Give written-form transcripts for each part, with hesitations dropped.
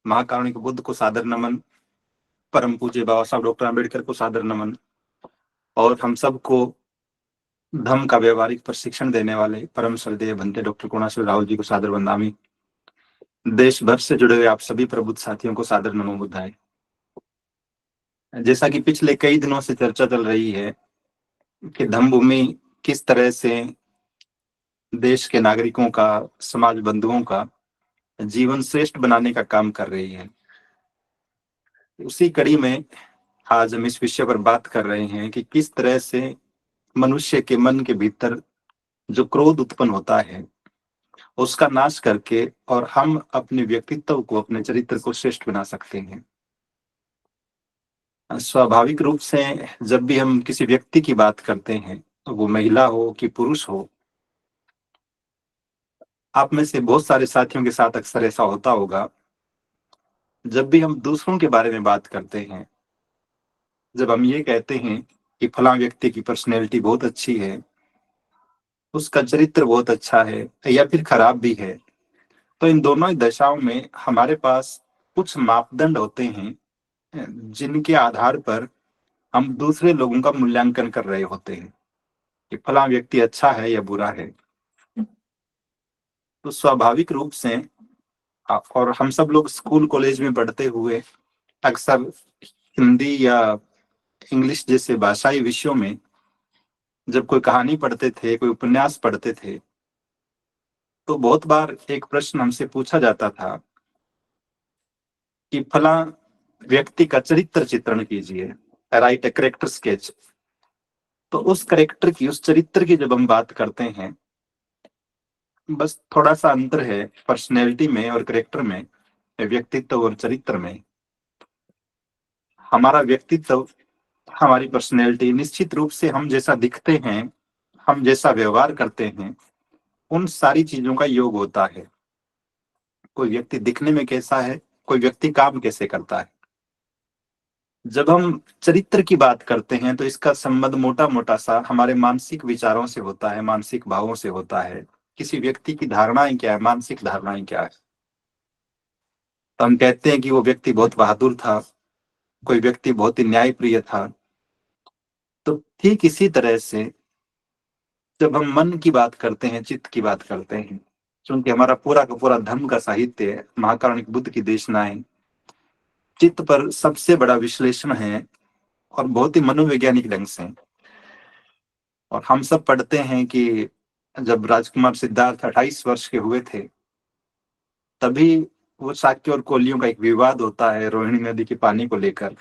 महाकारुणिक बुद्ध को सादर नमन, परम पूज्य बाबा साहब डॉक्टर आम्बेडकर को सादर नमन, और हम सबको धम्म का व्यवहारिक प्रशिक्षण देने वाले परम श्रद्धेय बनते डॉक्टर करुणाशिव राहुल जी को सादर वंदामी। देश भर से जुड़े हुए आप सभी प्रबुद्ध साथियों को सादर नमो बुद्धाय। जैसा कि पिछले कई दिनों से चर्चा चल रही है कि धम्म भूमि किस तरह से देश के नागरिकों का, समाज बंधुओं का जीवन श्रेष्ठ बनाने का काम कर रही है, उसी कड़ी में आज हम इस विषय पर बात कर रहे हैं कि किस तरह से मनुष्य के मन के भीतर जो क्रोध उत्पन्न होता है उसका नाश करके और हम अपने व्यक्तित्व को, अपने चरित्र को श्रेष्ठ बना सकते हैं। स्वाभाविक रूप से जब भी हम किसी व्यक्ति की बात करते हैं, तो वो महिला हो कि पुरुष हो, आप में से बहुत सारे साथियों के साथ अक्सर ऐसा होता होगा, जब भी हम दूसरों के बारे में बात करते हैं, जब हम ये कहते हैं कि फलां व्यक्ति की पर्सनैलिटी बहुत अच्छी है, उसका चरित्र बहुत अच्छा है या फिर खराब भी है, तो इन दोनों ही दशाओं में हमारे पास कुछ मापदंड होते हैं जिनके आधार पर हम दूसरे लोगों का मूल्यांकन कर रहे होते हैं कि फलां व्यक्ति अच्छा है या बुरा है। तो स्वाभाविक रूप से और हम सब लोग स्कूल कॉलेज में पढ़ते हुए अक्सर हिंदी या इंग्लिश जैसे भाषाई विषयों में जब कोई कहानी पढ़ते थे, कोई उपन्यास पढ़ते थे, तो बहुत बार एक प्रश्न हमसे पूछा जाता था कि फला व्यक्ति का चरित्र चित्रण कीजिए, राइट ए करेक्टर स्केच। तो उस करेक्टर की, उस चरित्र की जब हम बात करते हैं, बस थोड़ा सा अंतर है पर्सनैलिटी में और करेक्टर में, व्यक्तित्व और चरित्र में। हमारा व्यक्तित्व, हमारी पर्सनैलिटी निश्चित रूप से हम जैसा दिखते हैं, हम जैसा व्यवहार करते हैं, उन सारी चीजों का योग होता है। कोई व्यक्ति दिखने में कैसा है, कोई व्यक्ति काम कैसे करता है। जब हम चरित्र की बात करते हैं तो इसका संबंध मोटा मोटा सा हमारे मानसिक विचारों से होता है, मानसिक भावों से होता है। किसी व्यक्ति की धारणाएं क्या है, मानसिक धारणाएं क्या है। तो हम कहते हैं कि वो व्यक्ति बहुत बहादुर था, कोई व्यक्ति बहुत ही न्यायप्रिय था। तो ठीक इसी तरह से जब हम मन की बात करते हैं, चित्त की बात करते हैं, क्योंकि हमारा पूरा का पूरा धर्म का साहित्य, महाकारुणिक बुद्ध की देशनाएं चित्त पर सबसे बड़ा विश्लेषण है और बहुत ही मनोवैज्ञानिक ढंग से। और हम सब पढ़ते हैं कि जब राजकुमार सिद्धार्थ 28 वर्ष के हुए थे, तभी वो शाक्य और कोलियों का एक विवाद होता है रोहिणी नदी के पानी को लेकर,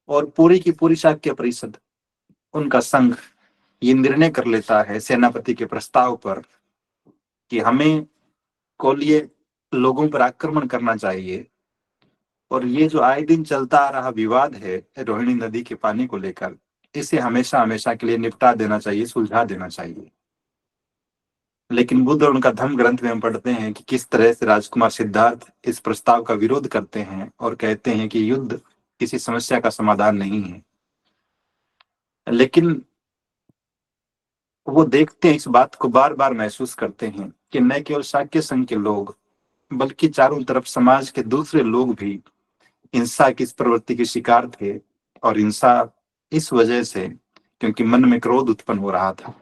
और पूरी की पूरी शाक्य परिषद, उनका संघ ये निर्णय कर लेता है सेनापति के प्रस्ताव पर कि हमें कोलिय लोगों पर आक्रमण करना चाहिए, और ये जो आए दिन चलता आ रहा विवाद है रोहिणी नदी के पानी को लेकर, इसे हमेशा हमेशा के लिए निपटा देना चाहिए, सुलझा देना चाहिए। लेकिन बुद्ध और उनका धम्म ग्रंथ में हम पढ़ते हैं कि किस तरह से राजकुमार सिद्धार्थ इस प्रस्ताव का विरोध करते हैं और कहते हैं कि युद्ध किसी समस्या का समाधान नहीं है। लेकिन वो देखते हैं, इस बात को बार बार महसूस करते हैं कि न केवल शाक्य संघ के लोग बल्कि चारों तरफ समाज के दूसरे लोग भी हिंसा की इस प्रवृत्ति के शिकार थे, और हिंसा इस वजह से क्योंकि मन में क्रोध उत्पन्न हो रहा था।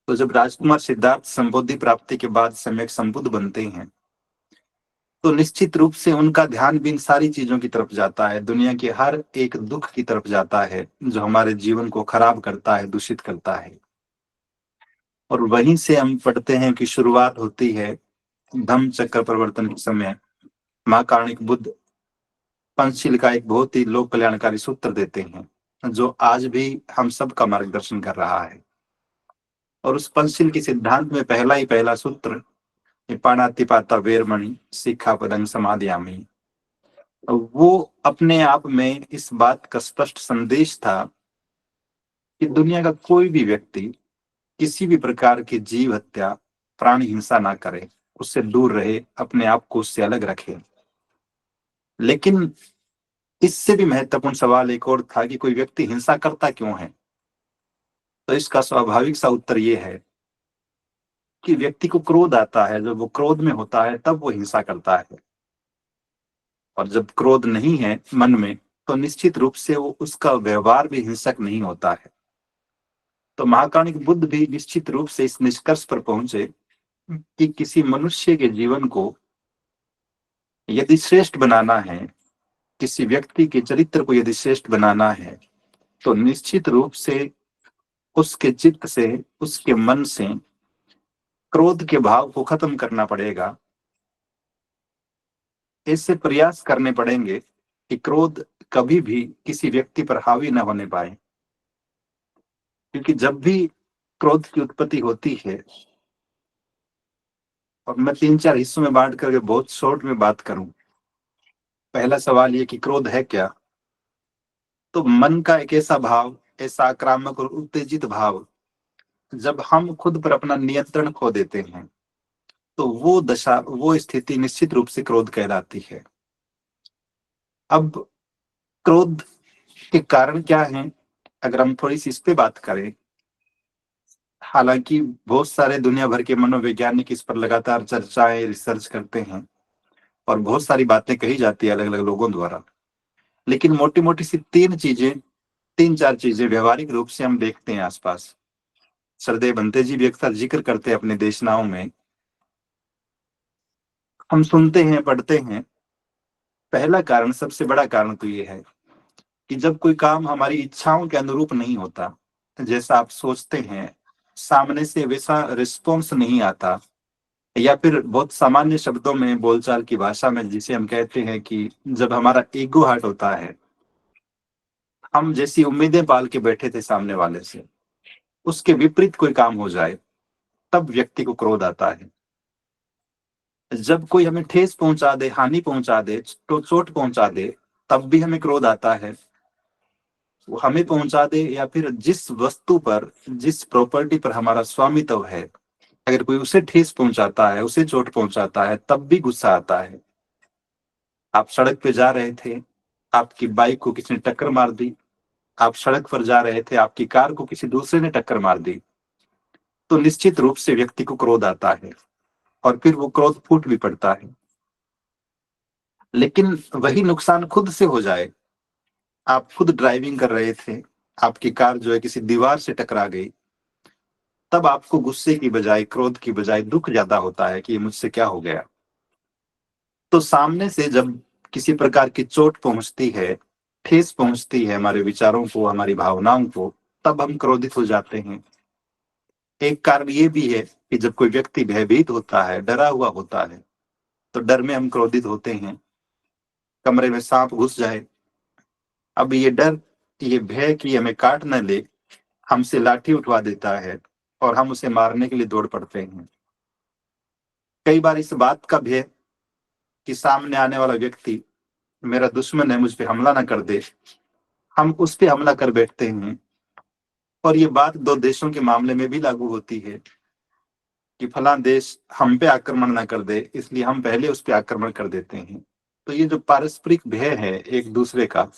तो जब राजकुमार सिद्धार्थ संबोधि प्राप्ति के बाद सम्यक संबुद्ध बनते हैं, तो निश्चित रूप से उनका ध्यान भी इन सारी चीजों की तरफ जाता है, दुनिया के हर एक दुख की तरफ जाता है जो हमारे जीवन को खराब करता है, दूषित करता है। और वहीं से हम पढ़ते हैं कि शुरुआत होती है धम्म चक्र परिवर्तन के समय। महाकारुणिक बुद्ध पंचशील का एक बहुत ही लोक कल्याणकारी सूत्र देते हैं जो आज भी हम सब का मार्गदर्शन कर रहा है। और उस पंचशील के सिद्धांत में पहला ही पहला सूत्र, पाणातिपाता वेरमणि सिक्खापदं समादयामि, वो अपने आप में इस बात का स्पष्ट संदेश था कि दुनिया का कोई भी व्यक्ति किसी भी प्रकार की जीव हत्या, प्राणी हिंसा ना करे, उससे दूर रहे, अपने आप को उससे अलग रखे। लेकिन इससे भी महत्वपूर्ण सवाल एक और था कि कोई व्यक्ति हिंसा करता क्यों है। तो इसका स्वाभाविक सा उत्तर ये है कि व्यक्ति को क्रोध आता है, जब वो क्रोध में होता है तब वो हिंसा करता है। और जब क्रोध नहीं है मन में, तो निश्चित रूप से वो उसका व्यवहार भी हिंसक नहीं होता है। तो महाकारुणिक बुद्ध भी निश्चित रूप से इस निष्कर्ष पर पहुंचे कि किसी मनुष्य के जीवन को यदि श्रेष्ठ बनाना है, किसी व्यक्ति के चरित्र को यदि श्रेष्ठ बनाना है, तो निश्चित रूप से उसके चित्त से, उसके मन से क्रोध के भाव को खत्म करना पड़ेगा। ऐसे प्रयास करने पड़ेंगे कि क्रोध कभी भी किसी व्यक्ति पर हावी न होने पाए। क्योंकि जब भी क्रोध की उत्पत्ति होती है, और मैं 3-4 हिस्सों में बांट करके बहुत शॉर्ट में बात करूं। पहला सवाल ये कि क्रोध है क्या? तो मन का एक ऐसा भाव, ऐसा आक्रामक और उत्तेजित भाव, जब हम खुद पर अपना नियंत्रण खो देते हैं, तो वो दशा, वो स्थिति निश्चित रूप से क्रोध कहलाती है। अब क्रोध के कारण क्या है, अगर हम थोड़ी सी इस पे बात करें। हालांकि बहुत सारे दुनिया भर के मनोवैज्ञानिक इस पर लगातार चर्चाएं, रिसर्च करते हैं और बहुत सारी बातें कही जाती है अलग अलग लोगों द्वारा। लेकिन मोटी मोटी सी 3-4 चीजें व्यवहारिक रूप से हम देखते हैं आसपास। सरदेव बनते जी भी अक्सर जिक्र करते हैं अपने देशनाओं में, हम सुनते हैं, पढ़ते हैं। पहला कारण, सबसे बड़ा कारण तो ये है कि जब कोई काम हमारी इच्छाओं के अनुरूप नहीं होता, जैसा आप सोचते हैं, सामने से वैसा रिस्पॉन्स नहीं आता, या फिर बहुत सामान्य शब्दों में, बोलचाल की भाषा में जिसे हम कहते हैं कि जब हमारा ईगो हर्ट होता है, हम जैसी उम्मीदें पाल के बैठे थे सामने वाले से, उसके विपरीत कोई काम हो जाए, तब व्यक्ति को क्रोध आता है। जब कोई हमें ठेस पहुंचा दे, हानि पहुंचा दे, तो चोट पहुंचा दे, तब भी हमें क्रोध आता है। वो हमें पहुंचा दे या फिर जिस वस्तु पर, जिस प्रॉपर्टी पर हमारा स्वामित्व है, अगर कोई उसे ठेस पहुंचाता है, उसे चोट पहुंचाता है, तब भी गुस्सा आता है। आप सड़क पे जा रहे थे, आपकी बाइक को किसी ने टक्कर मार दी, आप सड़क पर जा रहे थे, आपकी कार को किसी दूसरे ने टक्कर मार दी, तो निश्चित रूप से व्यक्ति को क्रोध आता है और फिर वो क्रोध फूट भी पड़ता है। लेकिन वही नुकसान खुद से हो जाए, आप खुद ड्राइविंग कर रहे थे, आपकी कार जो है किसी दीवार से टकरा गई, तब आपको गुस्से की बजाय, क्रोध की बजाय दुख ज्यादा होता है कि ये मुझसे क्या हो गया। तो सामने से जब किसी प्रकार की चोट पहुंचती है, ठेस पहुंचती है हमारे विचारों को, हमारी भावनाओं को, तब हम क्रोधित हो जाते हैं। एक कारण ये भी है कि जब कोई व्यक्ति भयभीत होता है, डरा हुआ होता है, तो डर में हम क्रोधित होते हैं। कमरे में सांप घुस जाए, अब ये डर, ये भय कि हमें काट न ले, हमसे लाठी उठवा देता है और हम उसे मारने के लिए दौड़ पड़ते हैं। कई बार इस बात का भय कि सामने आने वाला व्यक्ति मेरा दुश्मन है, मुझ पे हमला ना कर दे, हम उस पे हमला कर बैठते हैं। और ये बात दो देशों के मामले में भी लागू होती है कि फला देश हम पे आक्रमण ना कर दे, इसलिए हम पहले उस पे आक्रमण कर देते हैं। तो ये जो पारस्परिक भय है एक दूसरे का,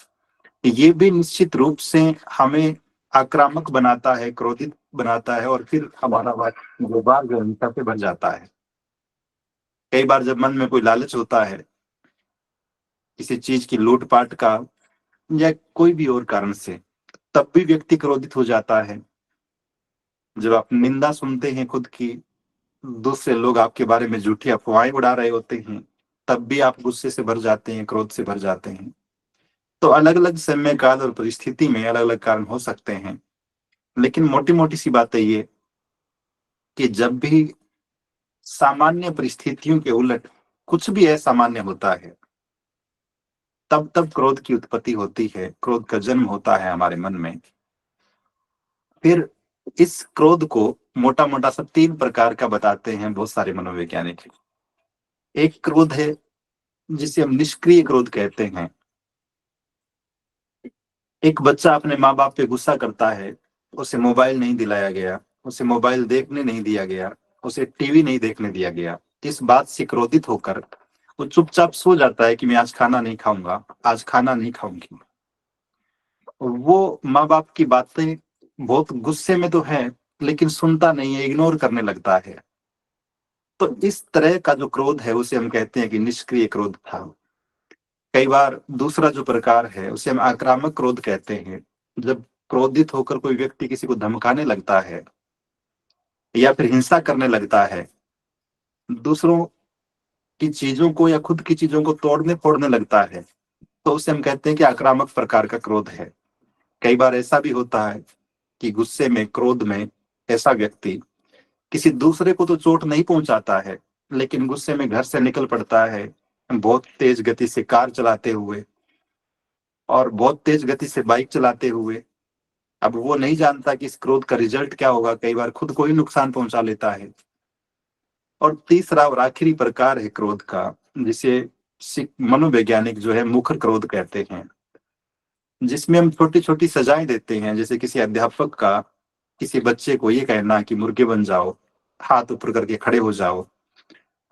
ये भी निश्चित रूप से हमें आक्रामक बनाता है, क्रोधित बनाता है, और फिर हमारा व्यवहार जो हिंसा पे बन जाता है। कई बार जब मन में कोई लालच होता है, किसी चीज की लूटपाट का या कोई भी और कारण से, तब भी व्यक्ति क्रोधित हो जाता है। जब आप निंदा सुनते हैं खुद की, दूसरे लोग आपके बारे में झूठी अफवाहें उड़ा रहे होते हैं, तब भी आप गुस्से से भर जाते हैं, क्रोध से भर जाते हैं। तो अलग अलग समय काल और परिस्थिति में अलग अलग कारण हो सकते हैं। लेकिन मोटी मोटी सी बात है ये कि जब भी सामान्य परिस्थितियों के उलट कुछ भी असामान्य होता है, तब तब क्रोध की उत्पत्ति होती है, क्रोध का जन्म होता है हमारे मन में। फिर इस क्रोध को मोटा मोटा सब 3 प्रकार का बताते हैं बहुत सारे मनोवैज्ञानिक। एक क्रोध है जिसे हम निष्क्रिय क्रोध कहते हैं। एक बच्चा अपने माँ बाप पे गुस्सा करता है, उसे मोबाइल नहीं दिलाया गया, उसे मोबाइल देखने नहीं दिया गया, उसे टीवी नहीं देखने दिया गया, इस बात से क्रोधित होकर वो चुपचाप सो जाता है कि मैं आज खाना नहीं खाऊंगा, आज खाना नहीं खाऊंगी। वो माँ बाप की बातें बहुत गुस्से में तो है, लेकिन सुनता नहीं है, इग्नोर करने लगता है। तो इस तरह का जो क्रोध है उसे हम कहते हैं कि निष्क्रिय क्रोध था। कई बार दूसरा जो प्रकार है उसे हम आक्रामक क्रोध कहते हैं। जब क्रोधित होकर कोई व्यक्ति किसी को धमकाने लगता है या फिर हिंसा करने लगता है, दूसरों की चीजों को या खुद की चीजों को तोड़ने फोड़ने लगता है, तो उसे हम कहते हैं कि आक्रामक प्रकार का क्रोध है। कई बार ऐसा भी होता है कि गुस्से में, क्रोध में ऐसा व्यक्ति किसी दूसरे को तो चोट नहीं पहुंचाता है, लेकिन गुस्से में घर से निकल पड़ता है बहुत तेज गति से कार चलाते हुए और बहुत तेज गति से बाइक चलाते हुए। अब वो नहीं जानता कि इस क्रोध का रिजल्ट क्या होगा, कई बार खुद को ही नुकसान पहुंचा लेता है। और तीसरा और आखिरी प्रकार है क्रोध का, जिसे मनोवैज्ञानिक जो है मुखर क्रोध कहते हैं, जिसमें हम छोटी छोटी सजाएं देते हैं। जैसे किसी अध्यापक का किसी बच्चे को ये कहना कि मुर्गे बन जाओ, हाथ ऊपर करके खड़े हो जाओ।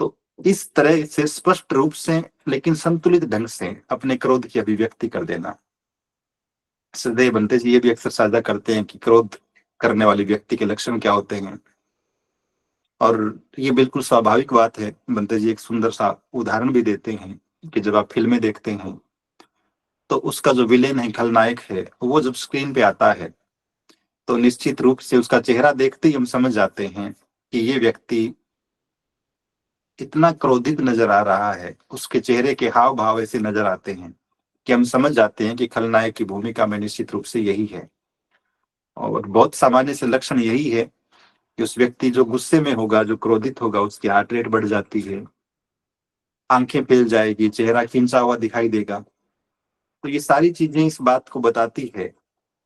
तो इस तरह से स्पष्ट रूप से लेकिन संतुलित ढंग से अपने क्रोध की अभिव्यक्ति कर देना। सदैव बनते जी ये भी अक्सर साझा करते हैं कि क्रोध करने वाले व्यक्ति के लक्षण क्या होते हैं, और ये बिल्कुल स्वाभाविक बात है। बनते जी एक सुंदर सा उदाहरण भी देते हैं कि जब आप फिल्में देखते हैं तो उसका जो विलेन है, खलनायक है, वो जब स्क्रीन पे आता है तो निश्चित रूप से उसका चेहरा देखते ही हम समझ जाते हैं कि ये व्यक्ति इतना क्रोधित नजर आ रहा है, उसके चेहरे के हाव भाव ऐसे नजर आते हैं कि हम समझ जाते हैं कि खलनायक की भूमिका में निश्चित रूप से यही है। और बहुत सामान्य से लक्षण यही है कि उस व्यक्ति जो गुस्से में होगा, जो क्रोधित होगा, उसकी हार्ट रेट बढ़ जाती है, आंखें फैल जाएगी, चेहरा खिंचा हुआ दिखाई देगा। तो ये सारी चीजें इस बात को बताती है।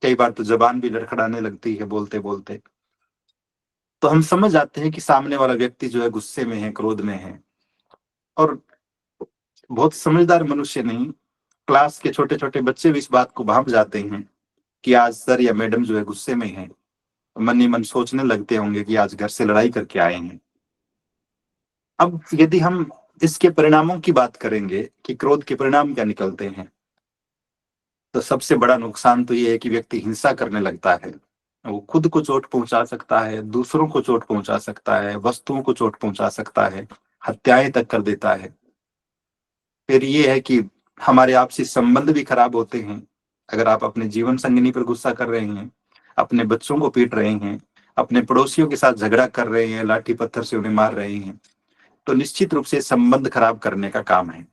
कई बार तो जबान भी लड़खड़ाने लगती है बोलते बोलते। तो हम समझ जाते हैं कि सामने वाला व्यक्ति जो है गुस्से में है, क्रोध में है। और बहुत समझदार मनुष्य नहीं, क्लास के छोटे छोटे बच्चे भी इस बात को भांप जाते हैं कि आज सर या मैडम जो है गुस्से में है। मन ही मन सोचने लगते होंगे कि आज घर से लड़ाई करके आए हैं। अब यदि हम इसके परिणामों की बात करेंगे कि क्रोध के परिणाम क्या निकलते हैं, तो सबसे बड़ा नुकसान तो ये है कि व्यक्ति हिंसा करने लगता है। वो खुद को चोट पहुंचा सकता है, दूसरों को चोट पहुंचा सकता है, वस्तुओं को चोट पहुंचा सकता है, हत्याएं तक कर देता है। फिर ये है कि हमारे आपसी संबंध भी खराब होते हैं। अगर आप अपने जीवन संगिनी पर गुस्सा कर रहे हैं, अपने बच्चों को पीट रहे हैं, अपने पड़ोसियों के साथ झगड़ा कर रहे हैं, लाठी पत्थर से उन्हें मार रहे हैं, तो निश्चित रूप से संबंध खराब करने का काम है।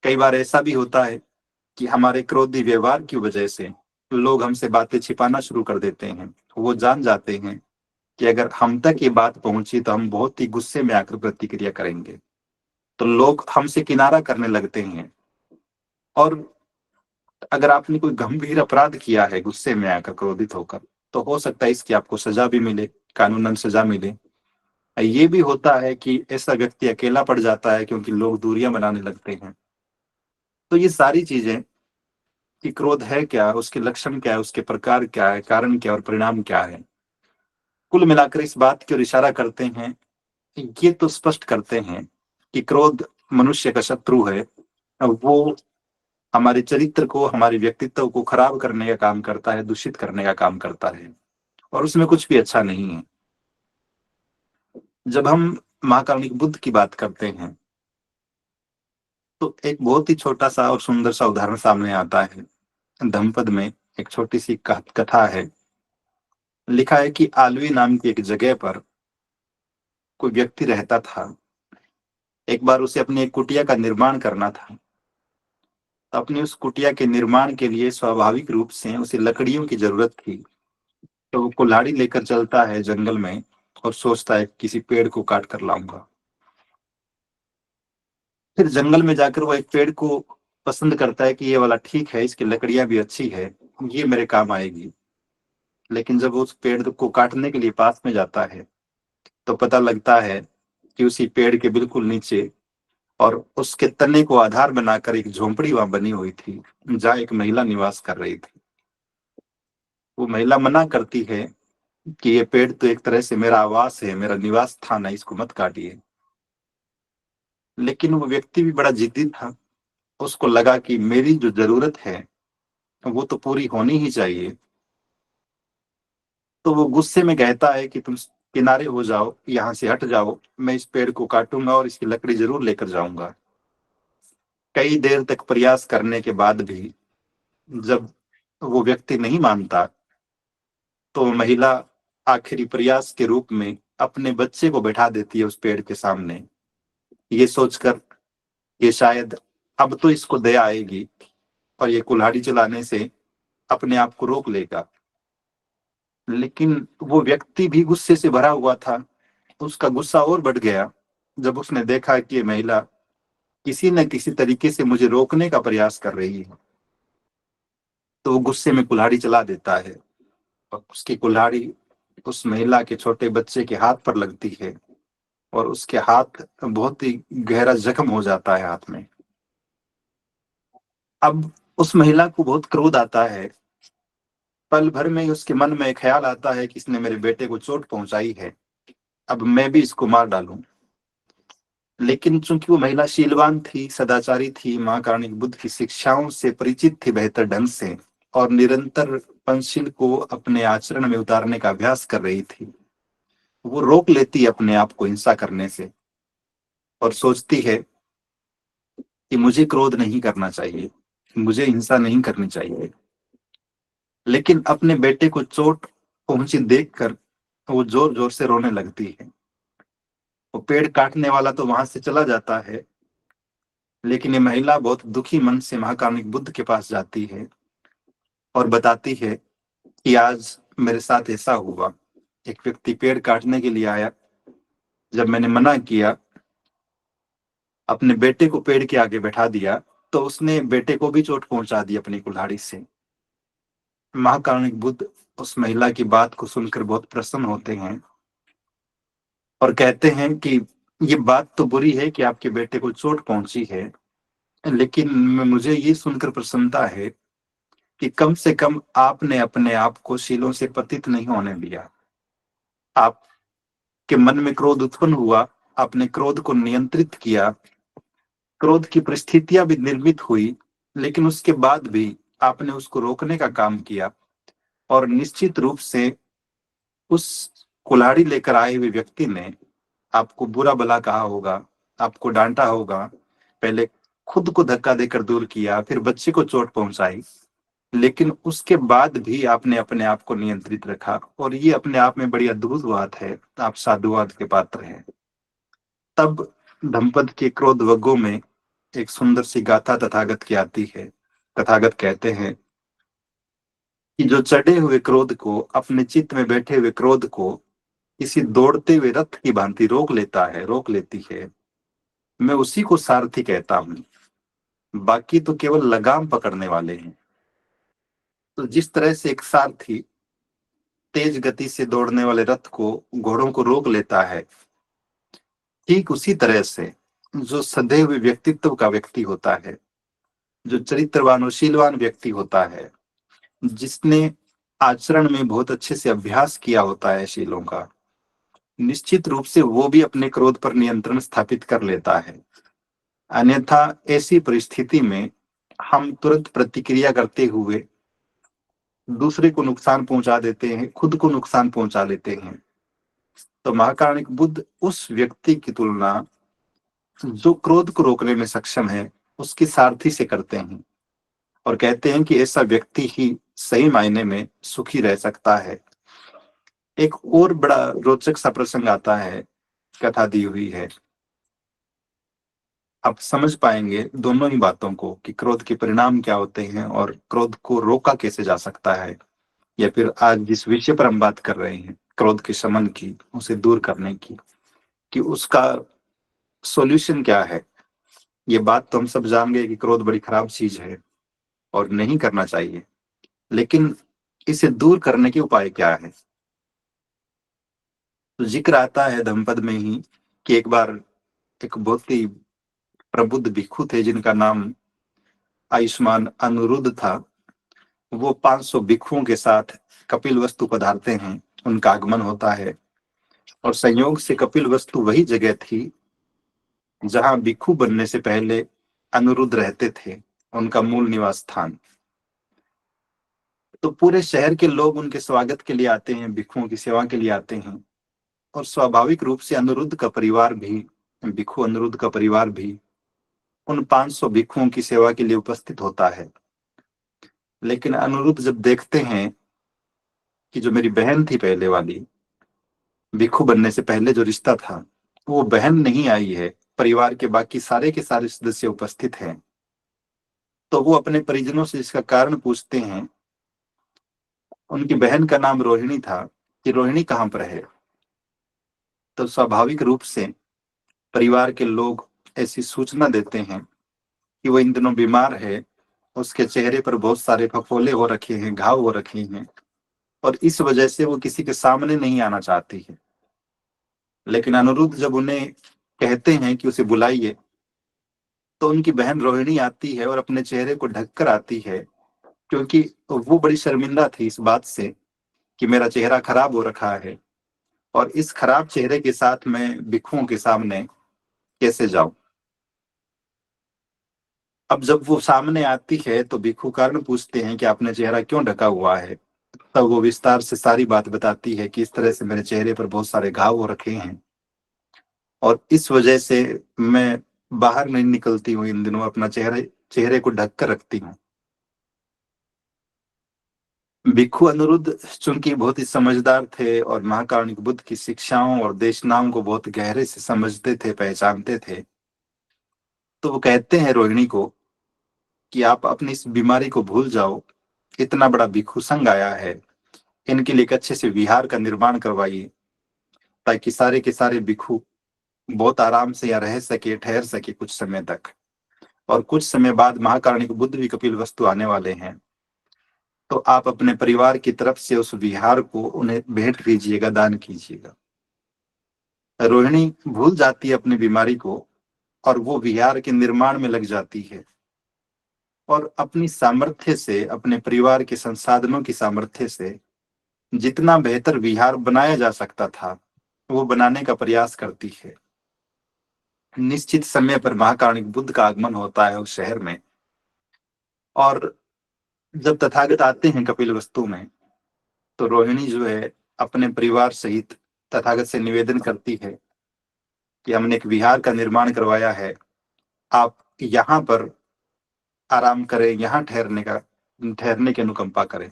कई बार ऐसा भी होता है कि हमारे क्रोधी व्यवहार की वजह से लोग हमसे बातें छिपाना शुरू कर देते हैं। वो जान जाते हैं कि अगर हम तक ये बात पहुंची तो हम बहुत ही गुस्से में आकर प्रतिक्रिया करेंगे, तो लोग हमसे किनारा करने लगते हैं। और अगर आपने कोई गंभीर अपराध किया है गुस्से में आकर, क्रोधित होकर, तो हो सकता है इसकी आपको सजा भी मिले, कानूनन सजा मिले। ये भी होता है कि ऐसा व्यक्ति अकेला पड़ जाता है क्योंकि लोग दूरियां बनाने लगते हैं। तो ये सारी चीजें कि क्रोध है क्या, उसके लक्षण क्या है, उसके प्रकार क्या है, कारण क्या और परिणाम क्या है, कुल मिलाकर इस बात की ओर इशारा करते हैं। ये तो स्पष्ट करते हैं कि क्रोध मनुष्य का शत्रु है। अब वो हमारे चरित्र को, हमारे व्यक्तित्व को खराब करने का काम करता है, दूषित करने का काम करता है, और उसमें कुछ भी अच्छा नहीं है। जब हम महाकारुणिक बुद्ध की बात करते हैं तो एक बहुत ही छोटा सा और सुंदर सा उदाहरण सामने आता है। धम्मपद में एक छोटी सी कथा है। लिखा है कि आलवी नाम की एक जगह पर कोई व्यक्ति रहता था। एक बार उसे अपनी एक कुटिया का निर्माण करना था। अपनी उस कुटिया के निर्माण के लिए स्वाभाविक रूप से उसे लकड़ियों की जरूरत थी। तो वो कुल्हाड़ी लेकर चलता है जंगल में और सोचता है किसी पेड़ को काट कर लाऊंगा। फिर जंगल में जाकर वो एक पेड़ को पसंद करता है कि ये वाला ठीक है, इसकी लकड़ियां भी अच्छी है, ये मेरे काम आएगी। लेकिन जब वो उस पेड़ को काटने के लिए पास में जाता है तो पता लगता है कि उसी पेड़ के बिल्कुल नीचे और उसके तने को आधार बनाकर एक झोंपड़ी वहां बनी हुई थी, जहाँ एक महिला निवास कर रही थी। वो महिला मना करती है कि ये पेड़ तो एक तरह से मेरा आवास है, मेरा निवास स्थान है, इसको मत काटिए। लेकिन वो व्यक्ति भी बड़ा जिद्दी था। उसको लगा कि मेरी जो जरूरत है वो तो पूरी होनी ही चाहिए। तो वो गुस्से में कहता है कि तुम किनारे हो जाओ, यहाँ से हट जाओ, मैं इस पेड़ को काटूंगा और इसकी लकड़ी जरूर लेकर जाऊंगा। कई देर तक प्रयास करने के बाद भी जब वो व्यक्ति नहीं मानता, तो महिला आखिरी प्रयास के रूप में अपने बच्चे को बैठा देती है उस पेड़ के सामने, ये सोचकर कि शायद अब तो इसको दया आएगी और ये कुल्हाड़ी चलाने से अपने आप को रोक लेगा। लेकिन वो व्यक्ति भी गुस्से से भरा हुआ था। उसका गुस्सा और बढ़ गया जब उसने देखा कि ये महिला किसी न किसी तरीके से मुझे रोकने का प्रयास कर रही है। तो वो गुस्से में कुल्हाड़ी चला देता है और उसकी कुल्हाड़ी उस महिला के छोटे बच्चे के हाथ पर लगती है और उसके हाथ बहुत ही गहरा जख्म हो जाता है हाथ में। अब उस महिला को बहुत क्रोध आता है। पल भर में ही उसके मन में एक ख्याल आता है कि इसने मेरे बेटे को चोट पहुंचाई है, अब मैं भी इसको मार डालूं। लेकिन चूंकि वो महिला शीलवान थी, सदाचारी थी, माँ कारुणिक बुद्ध की शिक्षाओं से परिचित थी बेहतर ढंग से, और निरंतर पंचशील को अपने आचरण में उतारने का अभ्यास कर रही थी, वो रोक लेती है अपने आप को हिंसा करने से और सोचती है कि मुझे क्रोध नहीं करना चाहिए, मुझे हिंसा नहीं करनी चाहिए। लेकिन अपने बेटे को चोट पहुंची देखकर वो जोर जोर से रोने लगती है। वो पेड़ काटने वाला तो वहां से चला जाता है, लेकिन ये महिला बहुत दुखी मन से महाकारुणिक बुद्ध के पास जाती है और बताती है कि आज मेरे साथ ऐसा हुआ। एक व्यक्ति पेड़ काटने के लिए आया, जब मैंने मना किया, अपने बेटे को पेड़ के आगे बैठा दिया, तो उसने बेटे को भी चोट पहुंचा दी अपनी कुल्हाड़ी से। महाकारुणिक बुद्ध उस महिला की बात को सुनकर बहुत प्रसन्न होते हैं और कहते हैं कि ये बात तो बुरी है कि आपके बेटे को चोट पहुंची है, लेकिन मुझे ये सुनकर प्रसन्नता है कि कम से कम आपने अपने आप को शीलों से पतित नहीं होने दिया। आपके मन में क्रोध उत्पन्न हुआ, आपने क्रोध को नियंत्रित किया, क्रोध की परिस्थितियां भी निर्मित हुई, लेकिन उसके बाद भी आपने उसको रोकने का काम किया। और निश्चित रूप से उस कुल्हाड़ी लेकर आए हुए व्यक्ति ने आपको बुरा भला कहा होगा, आपको डांटा होगा, पहले खुद को धक्का देकर दूर किया, फिर बच्चे को चोट पहुंचाई, लेकिन उसके बाद भी आपने अपने आप को नियंत्रित रखा, और ये अपने आप में बड़ी अद्भुत बात है। आप साधुवाद के पात्र हैं। तब धम्पद के क्रोध वग्गों में एक सुंदर सी गाथा तथागत की आती है। तथागत कहते हैं कि जो चढ़े हुए क्रोध को, अपने चित्त में बैठे हुए क्रोध को किसी दौड़ते हुए रथ की भांति रोक लेता है, रोक लेती है, मैं उसी को सारथी कहता हूँ। बाकी तो केवल लगाम पकड़ने वाले हैं। तो जिस तरह से एक सारथी तेज गति से दौड़ने वाले रथ को, घोड़ों को रोक लेता है, ठीक उसी तरह से जो सधे हुए व्यक्तित्व का व्यक्ति होता है, जो चरित्रवान और शीलवान व्यक्ति होता है, जिसने आचरण में बहुत अच्छे से अभ्यास किया होता है शीलों का, निश्चित रूप से वो भी अपने क्रोध पर नियंत्रण स्थापित कर लेता है। अन्यथा ऐसी परिस्थिति में हम तुरंत प्रतिक्रिया करते हुए दूसरे को नुकसान पहुंचा देते हैं, खुद को नुकसान पहुंचा लेते हैं। तो महाकारुणिक बुद्ध उस व्यक्ति की तुलना जो क्रोध को रोकने में सक्षम है उसकी सारथी से करते हैं और कहते हैं कि ऐसा व्यक्ति ही सही मायने में सुखी रह सकता है। एक और बड़ा रोचक सा प्रसंग आता है, कथा दी हुई है। आप समझ पाएंगे दोनों ही बातों को कि क्रोध के परिणाम क्या होते हैं और क्रोध को रोका कैसे जा सकता है, या फिर आज जिस विषय पर हम बात कर रहे हैं क्रोध के शमन की, उसे दूर करने की, कि उसका सॉल्यूशन क्या है। ये बात तो हम सब जान गए कि क्रोध बड़ी खराब चीज है और नहीं करना चाहिए, लेकिन इसे दूर करने के उपाय क्या है। तो जिक्र आता है धम्पद में ही कि एक बार एक बहुत ही प्रबुद्ध भिक्षु थे जिनका नाम आयुष्मान अनिरुद्ध था। वो 500 भिक्षुओं के साथ कपिल वस्तु पधारते हैं, उनका आगमन होता है, और संयोग से कपिल वस्तु वही जगह थी जहां भिक्षु बनने से पहले अनिरुद्ध रहते थे, उनका मूल निवास स्थान। तो पूरे शहर के लोग उनके स्वागत के लिए आते हैं, भिक्षुओं की सेवा के लिए आते हैं। और स्वाभाविक रूप से अनिरुद्ध का परिवार भी, भिक्षु अनिरुद्ध का परिवार भी उन 500 भिक्षुओं की सेवा के लिए उपस्थित होता है। लेकिन अनिरुद्ध जब देखते हैं कि जो मेरी बहन थी पहले वाली, भिक्षु बनने से पहले जो रिश्ता था, वो बहन नहीं आई है, परिवार के बाकी सारे के सारे सदस्य उपस्थित हैं, तो वो अपने परिजनों से इसका कारण पूछते हैं। उनकी बहन का नाम रोहिणी था, कि रोहिणी कहाँ पर है। तो स्वाभाविक रूप से परिवार के लोग ऐसी सूचना देते हैं कि वो इन दिनों बीमार है, उसके चेहरे पर बहुत सारे फफोले हो रखे हैं, घाव हो रखे हैं, और इस वजह से वो किसी के सामने नहीं आना चाहती है। लेकिन अनिरुद्ध जब उन्हें कहते हैं कि उसे बुलाइए, तो उनकी बहन रोहिणी आती है और अपने चेहरे को ढककर आती है, क्योंकि वो बड़ी शर्मिंदा थी इस बात से कि मेरा चेहरा खराब हो रखा है, और इस खराब चेहरे के साथ मैं भिक्षुओं के सामने कैसे जाऊं। अब जब वो सामने आती है तो भिक्षु कारण पूछते हैं कि आपने चेहरा क्यों ढका हुआ है। तब वो विस्तार से सारी बात बताती है कि इस तरह से मेरे चेहरे पर बहुत सारे घाव हो रखे हैं, और इस वजह से मैं बाहर नहीं निकलती हूँ इन दिनों, अपना चेहरे को ढक कर रखती हूँ। भिक्षु अनिरुद्ध चूंकि बहुत ही समझदार थे और महाकारुणिक बुद्ध की शिक्षाओं और देशनाओं को बहुत गहरे से समझते थे, पहचानते थे, तो वो कहते हैं रोहिणी को कि आप अपनी इस बीमारी को भूल जाओ, इतना बड़ा भिक्षु संघ आया है, इनके लिए एक अच्छे से विहार का निर्माण करवाइए, ताकि सारे के सारे भिक्षु बहुत आराम से यहाँ रह सके, ठहर सके कुछ समय तक। और कुछ समय बाद महाकारुणिक बुद्ध भी कपिल वस्तु आने वाले हैं, तो आप अपने परिवार की तरफ से उस विहार को उन्हें भेंट कीजिएगा, दान कीजिएगा। रोहिणी भूल जाती है अपनी बीमारी को, और वो विहार के निर्माण में लग जाती है, और अपनी सामर्थ्य से, अपने परिवार के संसाधनों की सामर्थ्य से जितना बेहतर विहार बनाया जा सकता था, वो बनाने का प्रयास करती है। निश्चित समय पर महाकारुणिक बुद्ध का आगमन होता है उस शहर में, और जब तथागत आते हैं कपिल वस्तु में, तो रोहिणी जो है अपने परिवार सहित तथागत से निवेदन करती है कि हमने एक विहार का निर्माण करवाया है, आप यहाँ पर आराम करें, यहाँ ठहरने की अनुकंपा करें।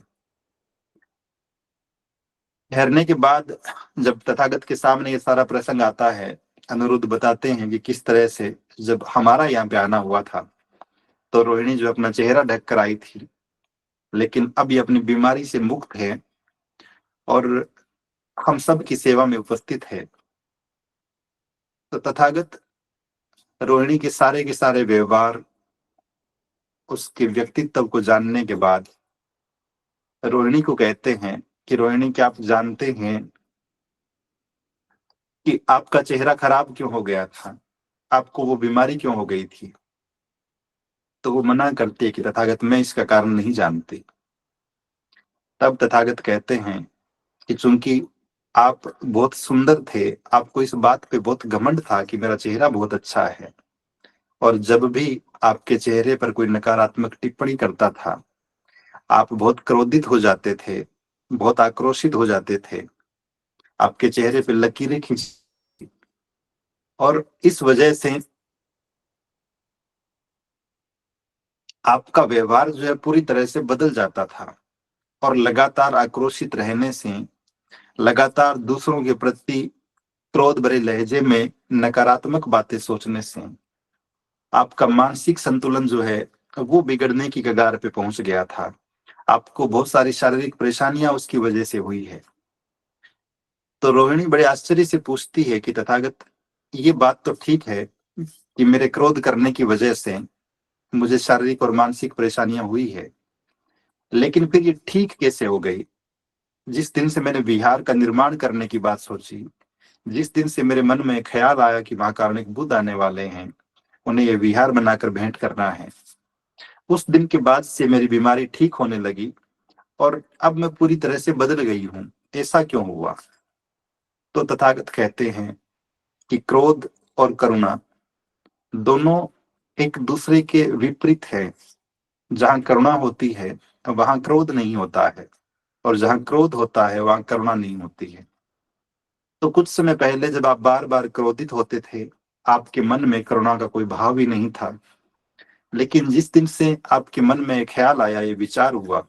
ठहरने के बाद जब तथागत के सामने ये सारा प्रसंग आता है, अनिरुद्ध बताते हैं कि किस तरह से जब हमारा यहाँ पे आना हुआ था, तो रोहिणी जो अपना चेहरा ढक कर आई थी, लेकिन अब ये अपनी बीमारी से मुक्त है और हम सब की सेवा में उपस्थित है। तो तथागत रोहिणी के सारे व्यवहार, उसके व्यक्तित्व को जानने के बाद रोहिणी को कहते हैं कि रोहिणी, क्या आप जानते हैं कि आपका चेहरा खराब क्यों हो गया था, आपको वो बीमारी क्यों हो गई थी। तो वो मना करती है कि तथागत, मैं इसका कारण नहीं जानती। तब तथागत कहते हैं कि चूंकि आप बहुत सुंदर थे, आपको इस बात पे बहुत घमंड था कि मेरा चेहरा बहुत अच्छा है, और जब भी आपके चेहरे पर कोई नकारात्मक टिप्पणी करता था, आप बहुत क्रोधित हो जाते थे, बहुत आक्रोशित हो जाते थे, आपके चेहरे पे लकीरें खींच, और इस वजह से आपका व्यवहार जो है पूरी तरह से बदल जाता था, और लगातार आक्रोशित रहने से, लगातार दूसरों के प्रति क्रोध भरे लहजे में नकारात्मक बातें सोचने से आपका मानसिक संतुलन जो है वो बिगड़ने की कगार पे पहुंच गया था। आपको बहुत सारी शारीरिक परेशानियां उसकी वजह से हुई है। तो रोहिणी बड़े आश्चर्य से पूछती है कि तथागत, ये बात तो ठीक है कि मेरे क्रोध करने की वजह से मुझे शारीरिक और मानसिक परेशानियां हुई है, लेकिन फिर ये ठीक कैसे हो गई। जिस दिन से मैंने विहार का निर्माण करने की बात सोची, जिस दिन से मेरे मन में ख्याल आया कि महाकारुणिक बुद्ध आने वाले हैं, उन्हें ये विहार बनाकर भेंट करना है, उस दिन के बाद से मेरी बीमारी ठीक होने लगी, और अब मैं पूरी तरह से बदल गई हूँ। ऐसा क्यों हुआ। तो तथागत कहते हैं कि क्रोध और करुणा दोनों एक दूसरे के विपरीत है। जहां करुणा होती है वहां क्रोध नहीं होता है, और जहां क्रोध होता है वहां करुणा नहीं होती है। तो कुछ समय पहले जब आप बार बार क्रोधित होते थे, आपके मन में करुणा का कोई भाव ही नहीं था। लेकिन जिस दिन से आपके मन में एक ख्याल आया, ये विचार हुआ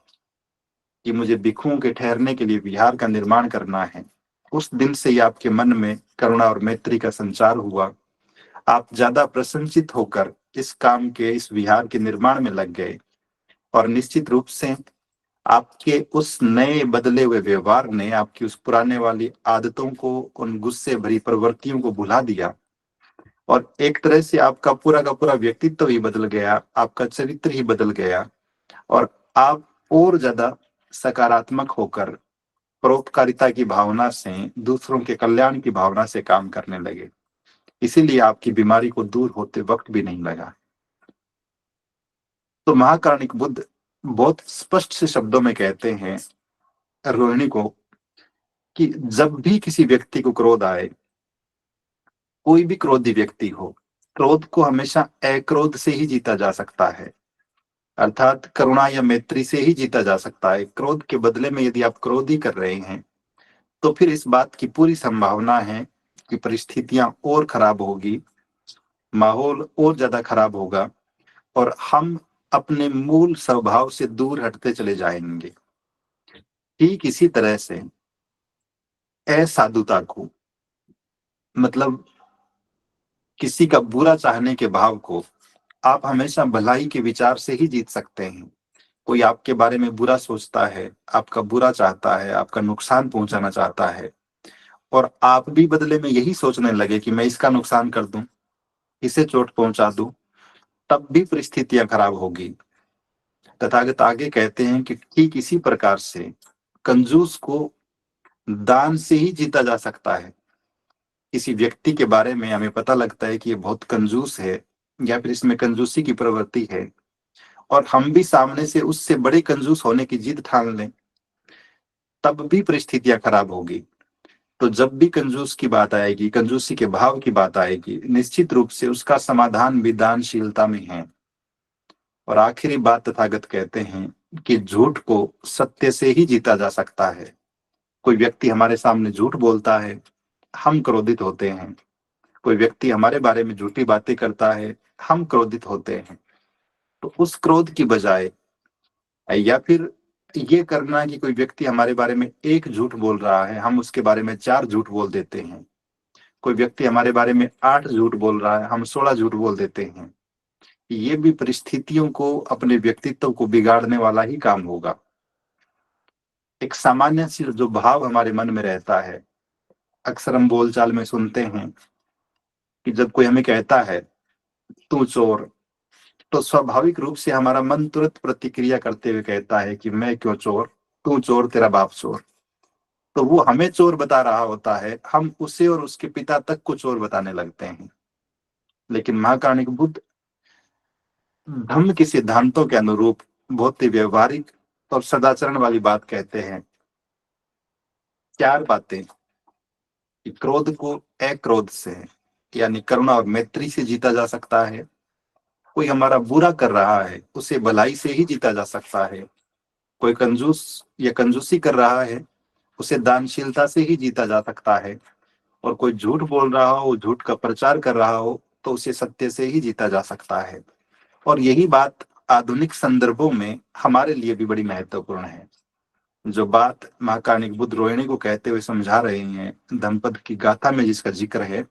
कि मुझे भिक्षुओं के ठहरने के लिए विहार का निर्माण करना है, उस दिन से ही आपके मन में करुणा और मैत्री का संचार हुआ। आप ज्यादा प्रसन्नचित होकर इस काम के, इस विहार के निर्माण में लग गए। और निश्चित रूप से आपके उस नए बदले हुए व्यवहार ने आपकी उस पुराने वाली आदतों को, उन गुस्से भरी प्रवृत्तियों को भुला दिया। और एक तरह से आपका पूरा का पूरा व्यक्तित्व ही बदल गया, आपका चरित्र ही बदल गया। और आप और ज्यादा सकारात्मक होकर परोपकारिता की भावना से, दूसरों के कल्याण की भावना से काम करने लगे। इसीलिए आपकी बीमारी को दूर होते वक्त भी नहीं लगा। तो महाकारुणिक बुद्ध बहुत स्पष्ट से शब्दों में कहते हैं रोहिणी को कि जब भी किसी व्यक्ति को क्रोध आए, कोई भी क्रोधी व्यक्ति हो, क्रोध को हमेशा अक्रोध से ही जीता जा सकता है, अर्थात करुणा या मैत्री से ही जीता जा सकता है। क्रोध के बदले में यदि आप क्रोध ही कर रहे हैं, तो फिर इस बात की पूरी संभावना है कि परिस्थितियां और खराब होगी, माहौल और ज्यादा खराब होगा, और हम अपने मूल स्वभाव से दूर हटते चले जाएंगे। ठीक इसी तरह से असाधुता को, मतलब किसी का बुरा चाहने के भाव को, आप हमेशा भलाई के विचार से ही जीत सकते हैं। कोई आपके बारे में बुरा सोचता है, आपका बुरा चाहता है, आपका नुकसान पहुंचाना चाहता है, और आप भी बदले में यही सोचने लगे कि मैं इसका नुकसान कर दूं, इसे चोट पहुंचा दूं, तब भी परिस्थितियां खराब होगी। तथागत आगे कहते हैं कि ठीक इसी प्रकार से कंजूस को दान से ही जीता जा सकता है। किसी व्यक्ति के बारे में हमें पता लगता है कि ये बहुत कंजूस है, या फिर इसमें कंजूसी की प्रवृत्ति है, और हम भी सामने से उससे बड़े कंजूस होने की जिद ठान लें, तब भी परिस्थितियां खराब होगी। तो जब भी कंजूस की बात आएगी, कंजूसी के भाव की बात आएगी, निश्चित रूप से उसका समाधान भी दानशीलता में है। और आखिरी बात तथागत कहते हैं कि झूठ को सत्य से ही जीता जा सकता है। कोई व्यक्ति हमारे सामने झूठ बोलता है, हम क्रोधित होते हैं। कोई व्यक्ति हमारे बारे में झूठी बातें करता है, हम क्रोधित होते हैं। तो उस क्रोध की बजाय, या फिर ये करना कि कोई व्यक्ति हमारे बारे में एक झूठ बोल रहा है, हम उसके बारे में 4 झूठ बोल देते हैं। कोई व्यक्ति हमारे बारे में 8 झूठ बोल रहा है, हम 16 झूठ बोल देते हैं। ये भी परिस्थितियों को, अपने व्यक्तित्व को बिगाड़ने वाला ही काम होगा। एक सामान्य सी जो भाव हमारे मन में रहता है, अक्सर हम बोलचाल में सुनते हैं कि जब कोई हमें कहता है तू चोर, तो स्वाभाविक रूप से हमारा मन तुरंत प्रतिक्रिया करते हुए कहता है कि मैं क्यों चोर, तू चोर, तेरा बाप चोर। तो वो हमें चोर बता रहा होता है, हम उसे और उसके पिता तक को चोर बताने लगते हैं। लेकिन महाकारुणिक बुद्ध धम्म के सिद्धांतों के अनुरूप बहुत ही व्यवहारिक और सदाचरण वाली बात कहते हैं। 4 बातें कि क्रोध को अक्रोध से, यानी करुणा और मैत्री से जीता जा सकता है। कोई हमारा बुरा कर रहा है, उसे भलाई से ही जीता जा सकता है। कोई कंजूस या कंजूसी कर रहा है, उसे दानशीलता से ही जीता जा सकता है। और कोई झूठ बोल रहा हो, झूठ का प्रचार कर रहा हो, तो उसे सत्य से ही जीता जा सकता है। और यही बात आधुनिक संदर्भों में हमारे लिए भी बड़ी महत्वपूर्ण है। जो बात महाकारुणिक बुद्ध रोहिणी को कहते हुए समझा रहे हैं, धम्मपद की गाथा में जिसका जिक्र है,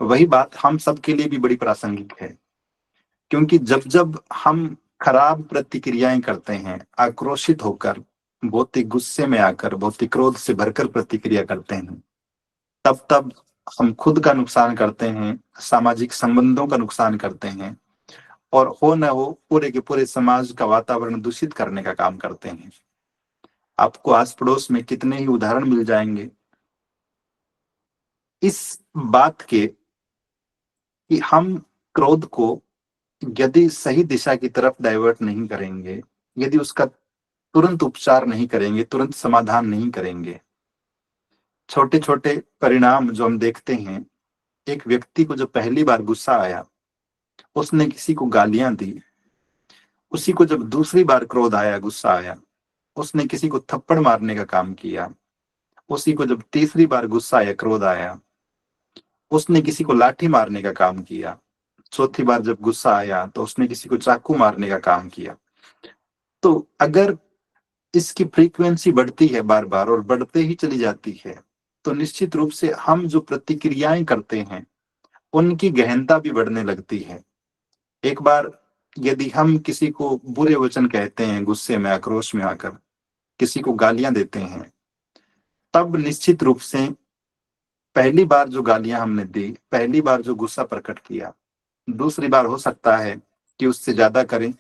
वही बात हम सबके लिए भी बड़ी प्रासंगिक है। क्योंकि जब जब हम खराब प्रतिक्रियाएं करते हैं, आक्रोशित होकर, बहुत ही गुस्से में आकर, बहुत ही क्रोध से भरकर प्रतिक्रिया करते हैं, तब तब हम खुद का नुकसान करते हैं, सामाजिक संबंधों का नुकसान करते हैं, और हो न हो पूरे के पूरे समाज का वातावरण दूषित करने का काम करते हैं। आपको आस पड़ोस में कितने ही उदाहरण मिल जाएंगे इस बात के कि हम क्रोध को यदि सही दिशा की तरफ डाइवर्ट नहीं करेंगे, यदि उसका तुरंत उपचार नहीं करेंगे, तुरंत समाधान नहीं करेंगे, छोटे छोटे परिणाम जो हम देखते हैं, एक व्यक्ति को जो पहली बार गुस्सा आया, उसने किसी को गालियां दी। उसी को जब दूसरी बार क्रोध आया, गुस्सा आया, उसने किसी को थप्पड़ मारने का काम किया। उसी को जब तीसरी बार गुस्सा या क्रोध आया, उसने किसी को लाठी मारने का काम किया। चौथी बार जब गुस्सा आया तो उसने किसी को चाकू मारने का काम किया। तो अगर इसकी फ्रीक्वेंसी बढ़ती है बार बार और बढ़ते ही चली जाती है, तो निश्चित रूप से हम जो प्रतिक्रियाएं करते हैं उनकी गहनता भी बढ़ने लगती है। एक बार यदि हम किसी को बुरे वचन कहते हैं, गुस्से में आक्रोश में आकर किसी को गालियां देते हैं, तब निश्चित रूप से पहली बार जो गालियां हमने दी, पहली बार जो गुस्सा प्रकट किया, दूसरी बार हो सकता है कि उससे ज्यादा करें,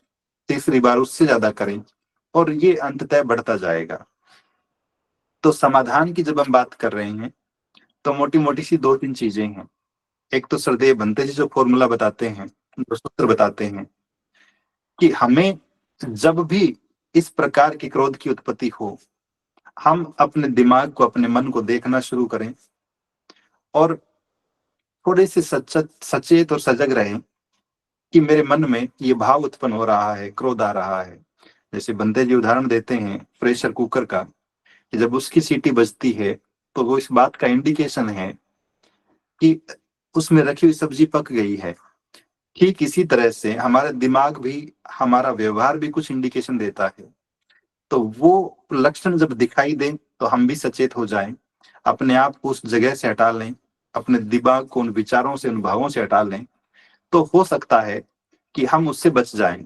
तीसरी बार उससे ज्यादा करें, और ये अंततः बढ़ता जाएगा। तो समाधान की जब हम बात कर रहे हैं तो मोटी मोटी सी दो तीन चीजें हैं। एक तो सरदेव बनते जी जो फॉर्मूला बताते हैं, जो सूत्र बताते हैं कि हमें जब भी इस प्रकार की क्रोध की उत्पत्ति हो, हम अपने दिमाग को, अपने मन को देखना शुरू करें और थोड़े से सचेत और सजग रहें कि मेरे मन में ये भाव उत्पन्न हो रहा है, क्रोध आ रहा है। जैसे बंदे जी उदाहरण देते हैं प्रेशर कुकर का, कि जब उसकी सीटी बजती है तो वो इस बात का इंडिकेशन है कि उसमें रखी हुई सब्जी पक गई है। ठीक इसी तरह से हमारा दिमाग भी, हमारा व्यवहार भी कुछ इंडिकेशन देता है। तो वो लक्षण जब दिखाई दे तो हम भी सचेत हो जाएं, अपने आप को उस जगह से हटा लें, अपने दिमाग को उन विचारों से, उन भावों से हटा लें, तो हो सकता है कि हम उससे बच जाएं।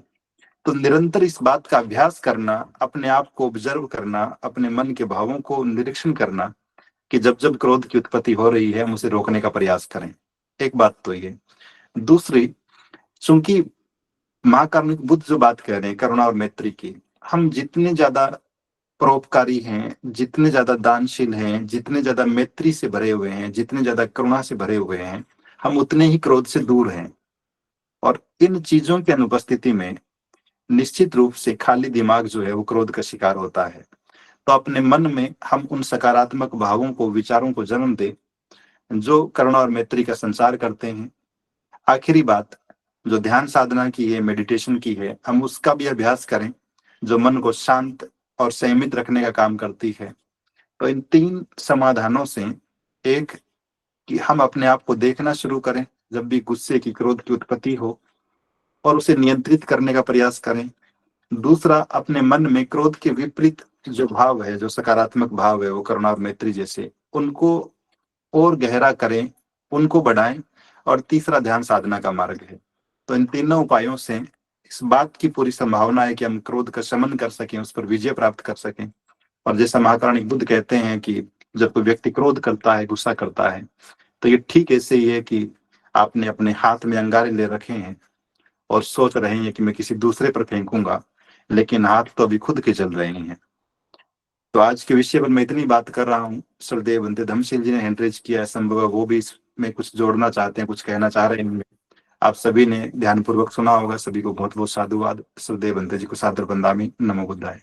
तो निरंतर इस बात का अभ्यास करना, अपने आप को ऑब्जर्व करना, अपने मन के भावों को निरीक्षण करना कि जब जब क्रोध की उत्पत्ति हो रही है हम उसे रोकने का प्रयास करें। एक बात तो ये। दूसरी, चूंकि महाकारुणिक बुद्ध जो बात कह रहे हैं करुणा और मैत्री की, हम जितने ज्यादा परोपकारी हैं, जितने ज्यादा दानशील हैं, जितने ज्यादा मैत्री से भरे हुए हैं, जितने ज्यादा करुणा से भरे हुए हैं, हम उतने ही क्रोध से दूर हैं। और इन चीजों की अनुपस्थिति में निश्चित रूप से खाली दिमाग जो है वो क्रोध का शिकार होता है। तो अपने मन में हम उन सकारात्मक भावों को, विचारों को जन्म दे जो करुणा और मैत्री का संचार करते हैं। आखिरी बात, जो ध्यान साधना की है, मेडिटेशन की है, हम उसका भी अभ्यास करें जो मन को शांत और संयमित रखने का काम करती है। तो इन तीन समाधानों से, एक कि हम अपने आप को देखना शुरू करें जब भी गुस्से की, क्रोध की उत्पत्ति हो और उसे नियंत्रित करने का प्रयास करें। दूसरा, अपने मन में क्रोध के विपरीत जो भाव है, जो सकारात्मक भाव है, वो करुणा और मैत्री जैसे, उनको और गहरा करें, उनको बढ़ाएं। और तीसरा ध्यान साधना का मार्ग है। तो इन तीनों उपायों से इस बात की पूरी संभावना है कि हम क्रोध का शमन कर सकें, उस पर विजय प्राप्त कर सकें। और जैसा महाकारुणिक बुद्ध कहते हैं कि जब कोई व्यक्ति क्रोध करता है, गुस्सा करता है, तो ये ठीक ऐसे ही है कि आपने अपने हाथ में अंगारे ले रखे हैं और सोच रहे हैं कि मैं किसी दूसरे पर फेंकूंगा, लेकिन हाथ तो अभी खुद के चल रहे हैं। तो आज के विषय पर मैं इतनी बात कर रहा हूँ। सरदेव बनते धम्मशील जी ने हैंडरेज किया है, संभव है वो भी इसमें कुछ जोड़ना चाहते हैं, कुछ कहना चाह रहे हैं। आप सभी ने ध्यानपूर्वक सुना होगा। सभी को बहुत बहुत साधुवाद। सरदेव बनते जी को सादर बंदामी। नमो बुद्धाय।